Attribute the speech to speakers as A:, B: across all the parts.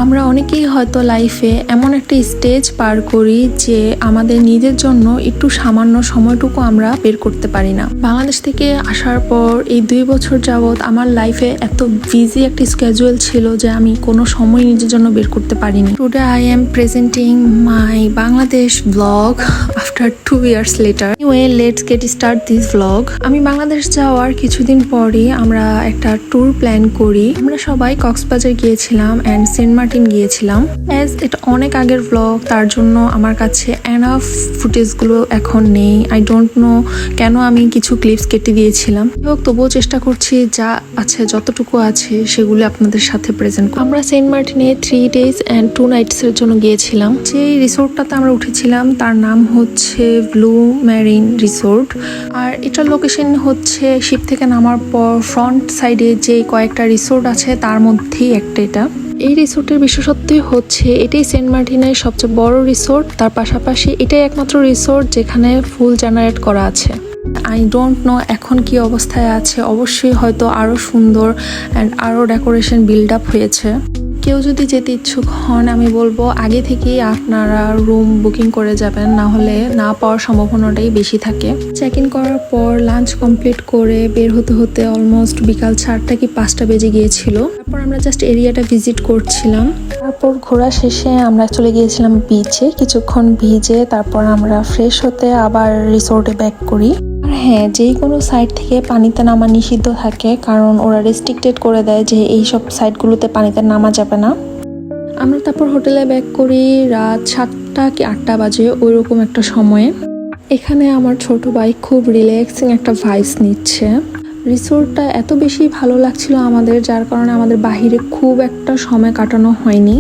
A: আমরা অনেকেই হয়তো লাইফে এমন একটা স্টেজ পার করি যে আমাদের নিজের জন্য একটু সামান্য সময়টুকু আমরা বের করতে পারি না। বাংলাদেশ থেকে আসার পর এই 2 বছর যাবৎ আমার লাইফে এত বিজি একটা স্কেজুয়াল ছিল যে আমি কোনো সময় নিজের জন্য বের করতে পারিনি। Today I am presenting my Bangladesh blog after 2 years later. Anyway, let's get start this vlog. আমি বাংলাদেশ যাওয়ার কিছুদিন পরে আমরা একটা ট্যুর প্ল্যান করি। আমরা সবাই কক্সবাজার গিয়েছিলাম অ্যান্ড সেন্ট মার্টিন গিয়েছিলাম। অ্যাজ এটা অনেক আগের ব্লগ, তার জন্য আমার কাছে এনাফ ফুটেজগুলো এখন নেই। আই ডোন্ট নো কেন আমি কিছু ক্লিপস কেটে দিয়েছিলাম। তবুও চেষ্টা করছি যা আছে যতটুকু আছে সেগুলো আপনাদের সাথে প্রেজেন্ট করি। আমরা সেন্ট মার্টিনে 3 days and 2 nights এর জন্য গিয়েছিলাম। যে রিসোর্টটাতে আমরা উঠেছিলাম তার নাম হচ্ছে ব্লু মেরিন রিসোর্ট। আর এটার লোকেশন হচ্ছে শিপ থেকে নামার পর ফ্রন্ট সাইডে যে কয়েকটা রিসোর্ট আছে তার মধ্যেই একটা এটা। এই রিসোর্টের বিশেষত্বই হচ্ছে এটাই সেন্ট মার্টিনের সবচেয়ে বড় রিসোর্ট। তার পাশাপাশি এটাই একমাত্র রিসোর্ট যেখানে ফুল জেনারেট করা আছে। আই ডোন্ট নো এখন কি অবস্থায় আছে, অবশ্যই হয়তো আরও সুন্দর অ্যান্ড আরও ডেকোরেশন বিল্ড আপ হয়েছে। কেউ যদি যেতে ইচ্ছুক হন আমি বলবো আগে থেকেই আপনারা রুম বুকিং করে যাবেন, না হলে না পাওয়ার সম্ভাবনাটাই বেশি থাকে। চেক ইন করার পর লাঞ্চ কমপ্লিট করে বের হতে হতে অলমোস্ট বিকাল 4টা কি 5টা বেজে গিয়েছিল। তারপর আমরা জাস্ট এরিয়াটা ভিজিট করছিলাম। তারপর ঘোরা শেষে আমরা চলে গিয়েছিলাম বিচে, কিছুক্ষণ ভিজে তারপর আমরা ফ্রেশ হতে আবার রিসোর্টে ব্যাক করি। আর হ্যাঁ, যেই কোনো সাইড থেকে পানিতে নামা নিষিদ্ধ থাকে, কারণ ওরা রেস্ট্রিক্টেড করে দেয় যে এই সব সাইডগুলোতে পানিতে নামা যাবে না। আমরা তারপর হোটেলে ব্যাক করি রাত 7টা কি 8টা বাজে ওইরকম একটা সময়ে। এখানে আমার ছোট ভাই খুব রিল্যাক্সিং একটা ভাইবস নিচ্ছে। রিসোর্টটা এত বেশি ভালো লাগছিল আমাদের, যার কারণে আমাদের বাহিরে খুব একটা সময় কাটানো হয়নি।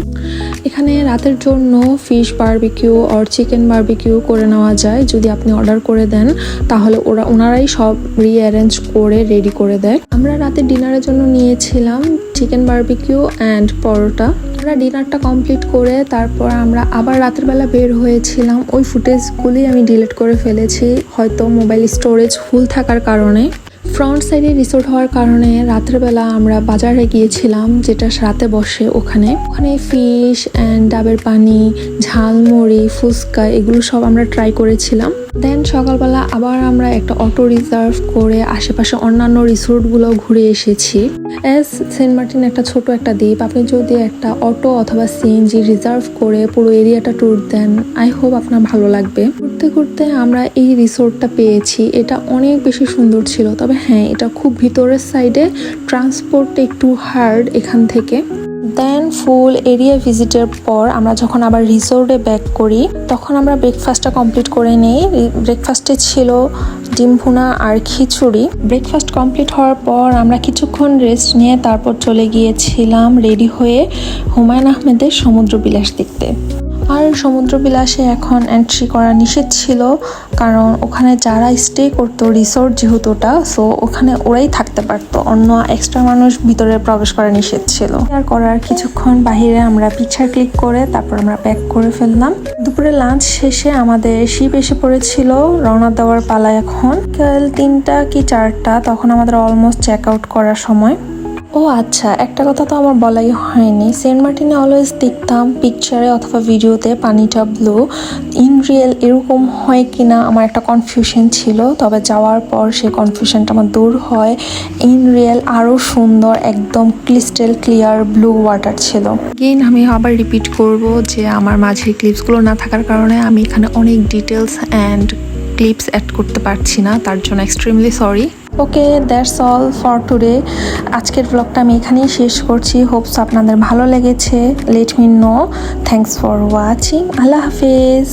A: এখানে রাতের জন্য fish barbecue or chicken barbecue করে নেওয়া যায়। যদি আপনি অর্ডার করে দেন তাহলে ওনারাই সব রিঅ্যারেঞ্জ করে রেডি করে দেয়। আমরা রাতে ডিনারের জন্য নিয়েছিলাম চিকেন বারবিকিউ অ্যান্ড পরোটা। আমরা ডিনারটা কমপ্লিট করে তারপর আমরা আবার রাতের বেলা বের হয়েছিলাম। ওই ফুটেজগুলি আমি ডিলিট করে ফেলেছি, হয়তো মোবাইল স্টোরেজ ফুল থাকার কারণে। ফ্রন্ট সাইডে রিসোর্ট হওয়ার কারণে রাতের বেলা আমরা বাজারে গিয়েছিলাম, যেটা রাতে বসে। ওখানে ফিশ অ্যান্ড ডাবের পানি, ঝালমুড়ি, ফুচকা এগুলো সব আমরা ট্রাই করেছিলাম। দেন সকালবেলা আবার আমরা একটা অটো রিজার্ভ করে আশেপাশে অন্যান্য রিসোর্টগুলো ঘুরে এসেছি। অ্যাজ সেন্ট মার্টিন একটা ছোট একটা দ্বীপ, আপনি যদি একটা অটো অথবা সিএনজি রিজার্ভ করে পুরো এরিয়াটা ট্যুর দেন, আই হোপ আপনার ভালো লাগবে। ঘুরতে ঘুরতে আমরা এই রিসোর্টটা পেয়েছি। এটা অনেক বেশি সুন্দর ছিল, তবে হ্যাঁ এটা খুব ভিতরের সাইডে, ট্রান্সপোর্টটা একটু হার্ড এখান থেকে। দেন ফুল এরিয়া ভিজিটের পর আমরা যখন আবার রিসোর্টে ব্যাক করি তখন আমরা ব্রেকফাস্টটা কমপ্লিট করে নিই। ব্রেকফাস্টে ছিল ডিম ভুনা আর খিচুড়ি। ব্রেকফাস্ট কমপ্লিট হওয়ার পর আমরা কিছুক্ষণ রেস্ট নিয়ে তারপর চলে গিয়েছিলাম রেডি হয়ে হুমায়ুন আহমেদের সমুদ্র বিলাস দেখতে। আর সমুদ্র বিলাসে এখন এন্ট্রি করা নিষেধ ছিল, কারণ ওখানে যারা স্টে করতো, রিসোর্ট যেহেতু ওটা, সো ওখানে ওরাই থাকতে পারতো, অন্য এক্সট্রা মানুষ ভিতরে প্রবেশ করা নিষেধ ছিল। আর করার কিছুক্ষণ বাহিরে আমরা পিকচার ক্লিক করে তারপর আমরা ব্যাক করে ফেললাম। দুপুরে লাঞ্চ শেষে আমাদের শিপ এসে পড়েছিল, রওনা দেওয়ার পালা। এখন কাল 3টা কি 4টা, তখন আমাদের অলমোস্ট চেক আউট করার সময়। ও আচ্ছা, একটা কথা তো আমার বলাই হয়নি। সেন্ট মার্টিনে অলওয়েজ দেখতাম পিকচারে অথবা ভিডিওতে পানিটা ব্লু, ইন রিয়েল এরকম হয় কিনা আমার একটা কনফিউশন ছিল, তবে যাওয়ার পর সেই কনফিউশনটা আমার দূর হয়। ইন রিয়েল আরও সুন্দর, একদম ক্রিস্টাল ক্লিয়ার ব্লু ওয়াটার ছিল। গেইন আমি আবার রিপিট করব যে আমার মাঝে ক্লিপসগুলো না থাকার কারণে আমি এখানে অনেক ডিটেলস অ্যান্ড ক্লিপস অ্যাড করতে পারছি না, তার জন্য extremely sorry. Okay, that's all for today. আজকের ব্লগটা আমি এখানেই শেষ করছি। হোপস আপনাদের ভালো লেগেছে। Let me know. Thanks for watching. আল্লাহ হাফেজ।